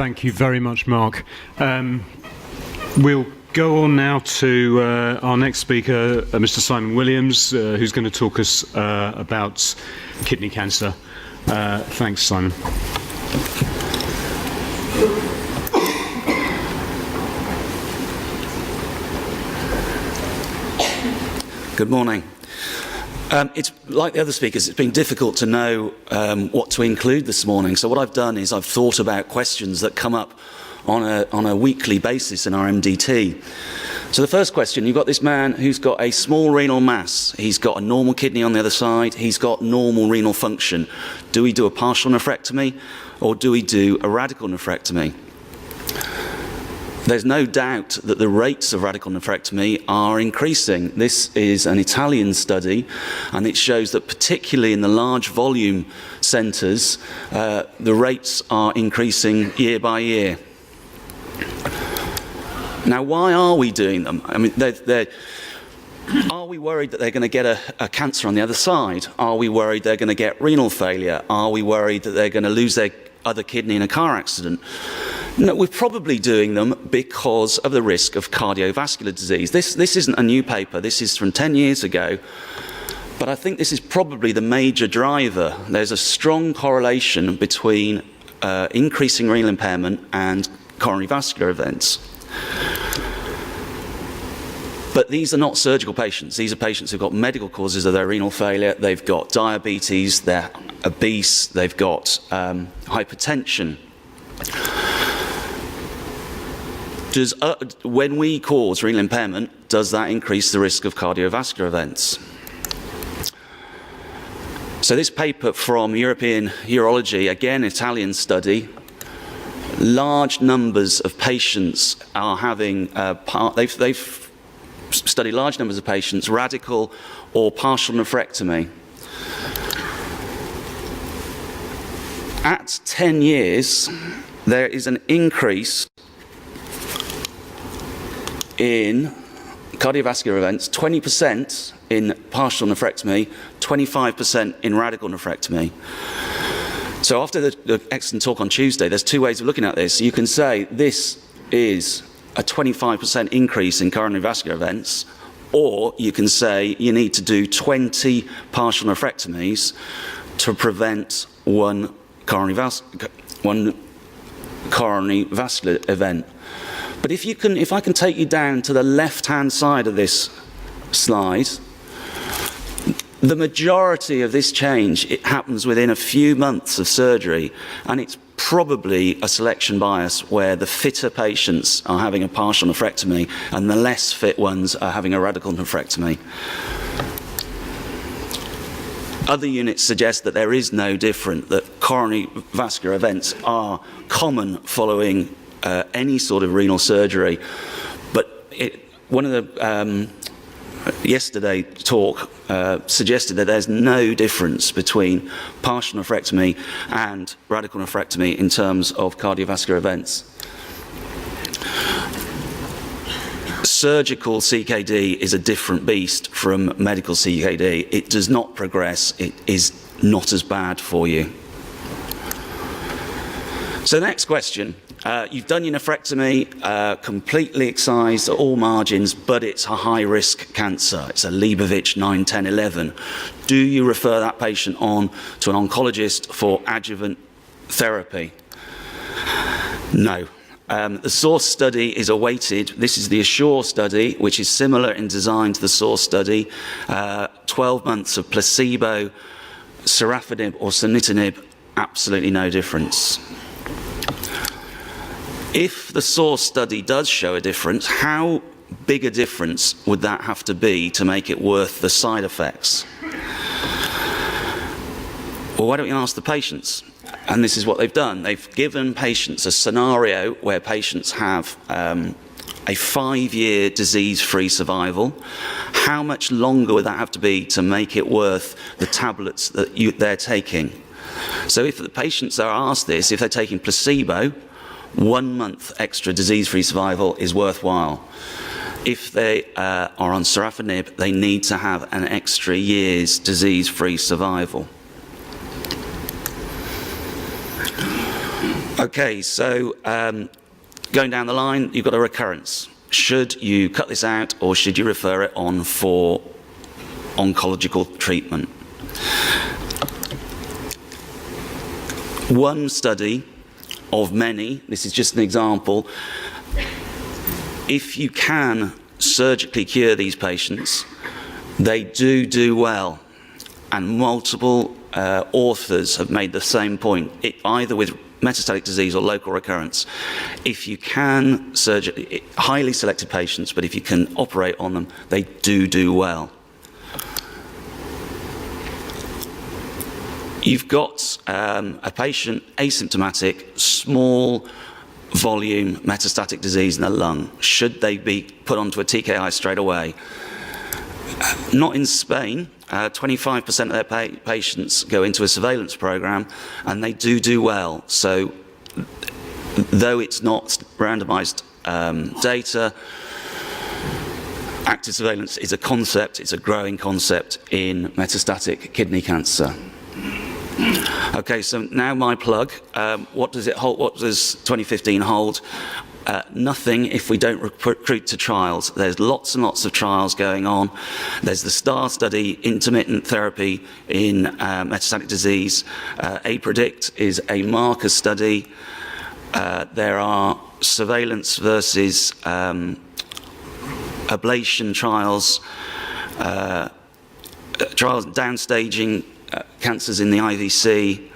Thank you very much, Mark. We'll go on now to our next speaker, Mr. Simon Williams, who's going to talk us about kidney cancer. Thanks, Simon. Good morning. It's like the other speakers, it's been difficult to know what to include this morning. So what I've done is I've thought about questions that come up on a weekly basis in our MDT. So the first question, you've got this man who's got a small renal mass. He's got a normal kidney on the other side. He's got normal renal function. Do we do a partial nephrectomy or do we do a radical nephrectomy? There's no doubt that the rates of radical nephrectomy are increasing. This is an Italian study, and it shows that particularly in the large volume centres, the rates are increasing year by year. Now, why are we doing them? I mean, are we worried that they're going to get a cancer on the other side? Are we worried they're going to get renal failure? Are we worried that they're going to lose their other kidney in a car accident? No, we're probably doing them because of the risk of cardiovascular disease. This isn't a new paper. This is from 10 years ago. But I think this is probably the major driver. There's a strong correlation between increasing renal impairment and coronary vascular events. But these are not surgical patients. These are patients who've got medical causes of their renal failure. They've got diabetes, they're obese, they've got hypertension. When we cause renal impairment, does that increase the risk of cardiovascular events? So this paper from European Urology, again, Italian study, large numbers of patients are having, they've studied large numbers of patients, radical or partial nephrectomy. At 10 years, there is an increase in cardiovascular events, 20% in partial nephrectomy, 25% in radical nephrectomy. So after the excellent talk on Tuesday, there's two ways of looking at this. You can say this is a 25% increase in coronary vascular events, or you can say you need to do 20 partial nephrectomies to prevent one coronary vascular event. But if I can take you down to the left-hand side of this slide, the majority of this change, it happens within a few months of surgery, and it's probably a selection bias where the fitter patients are having a partial nephrectomy and the less fit ones are having a radical nephrectomy. Other units suggest that there is no difference, that coronary vascular events are common following any sort of renal surgery. But one of the yesterday talk suggested that there's no difference between partial nephrectomy and radical nephrectomy in terms of cardiovascular events. Surgical CKD is a different beast from medical CKD. It does not progress. It is not as bad for you. So the next question. You've done your nephrectomy, completely excised at all margins, but it's a high-risk cancer. It's a Leibovitz 9, 10, 11. Do you refer that patient on to an oncologist for adjuvant therapy? No. The source study is awaited. This is the ASSURE study, which is similar in design to the source study. 12 months of placebo, sorafenib or sunitinib, absolutely no difference. If the source study does show a difference, how big a difference would that have to be to make it worth the side effects? Well, why don't we ask the patients? And this is what they've done. They've given patients a scenario where patients have a 5-year disease-free survival. How much longer would that have to be to make it worth the tablets that they're taking? So if the patients are asked this, if they're taking placebo, 1 month extra disease-free survival is worthwhile. If they are on sorafenib, they need to have an extra year's disease-free survival. Okay, so going down the line, you've got a recurrence. Should you cut this out, or should you refer it on for oncological treatment? One study of many, this is just an example, if you can surgically cure these patients, they do well. And multiple authors have made the same point, either with metastatic disease or local recurrence. If you can surgically, highly selected patients, but if you can operate on them, they do well. You've got a patient, asymptomatic, small volume metastatic disease in the lung. Should they be put onto a TKI straight away? Not in Spain. 25% of their patients go into a surveillance program, and they do well. So, though it's not randomized data, active surveillance is a concept, it's a growing concept in metastatic kidney cancer. Okay, so now my plug. What does it hold? What does 2015 hold? Nothing if we don't recruit to trials. There's lots and lots of trials going on. There's the STAR study, intermittent therapy in metastatic disease. APREDICT is a marker study. There are surveillance versus ablation trials, trials downstaging cancers in the IVC.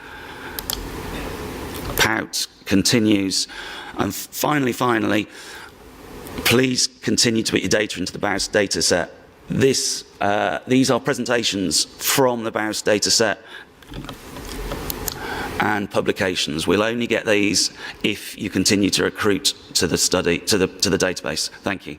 POUT continues. And finally, please continue to put your data into the BAUS data set. These are presentations from the BAUS data set and publications. We'll only get these if you continue to recruit to the study, to the database. Thank you.